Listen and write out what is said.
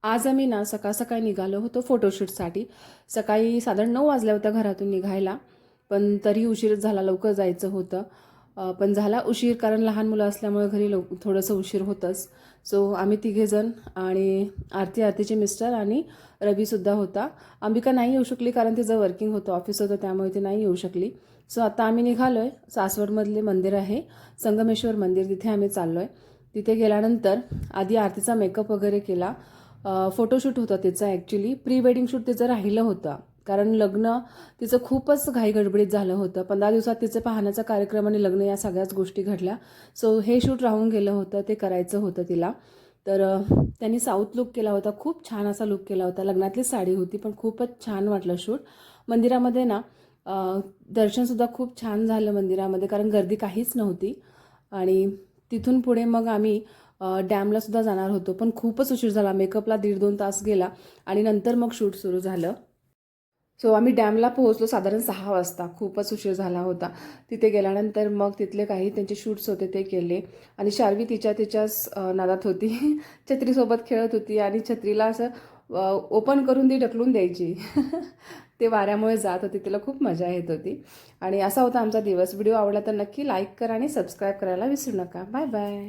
आज आम्ही ना सकाळ सकाळी निघालो होतो फोटोशूटसाठी. सकाळी साधारण 9 वाजल्या होत्या घरातून निघायला, पण तरी उशीर झाला, लवकर जायचं होतं. पण झाला उशीर कारण लहान मुलं असल्यामुळे घरी थोडंसं उशीर होतंच. सो आम्ही तिघेजण आणि आरतीचे मिस्टर आणि रवीसुद्धा होता. अंबिका नाही येऊ शकली कारण तिचं वर्किंग होतं, ऑफिस होतं, त्यामुळे ती नाही येऊ शकली. सो आता आम्ही निघालो आहे. सासवडमधले मंदिर आहे संगमेश्वर मंदिर, तिथे आम्ही चाललो आहे. तिथे गेल्यानंतर आधी आरतीचा मेकअप वगैरे केला. फोटोशूट होतं तिचं, ॲक्च्युली प्री वेडिंग शूट तिचं राहिलं होतं कारण लग्न तिचं खूपच घाईगडबडीत झालं होतं. 15 दिवसात तिचं पाहण्याचा कार्यक्रम आणि लग्न या सगळ्याच गोष्टी घडल्या. सो हे शूट राहून गेलं होतं, ते करायचं होतं तिला. तर त्यांनी साऊथ लुक केला होता, खूप छान असा लुक केला होता. लग्नातलीच साडी होती पण खूपच छान वाटलं शूट. मंदिरामध्ये ना दर्शनसुद्धा खूप छान झालं मंदिरामध्ये कारण गर्दी काहीच नव्हती. आणि तिथून पुढे मग आम्ही डॅमला सुद्धा जाणार होतो, पण खूपच उशीर झाला. मेकअपला 1.5-2 तास गेला आणि नंतर मग शूट सुरू झालं. सो आम्ही डॅमला पोहोचलो साधारण 6 वाजता. खूपच उशीर झाला होता. तिथे गेल्यानंतर मग तिथले काही त्यांचे शूट्स होते ते केले आणि शार्वी तिच्याच नादात होती. छत्रीसोबत खेळत होती आणि छत्रीला असं ओपन करून ती ढकलून द्यायची. ते वाऱ्यामुळे जात होती, तिला खूप मजा येत होती. आणि असा होता आमचा दिवस. व्हिडिओ आवडला तर नक्की लाईक करा आणि सबस्क्राईब करायला विसरू नका. Bye bye.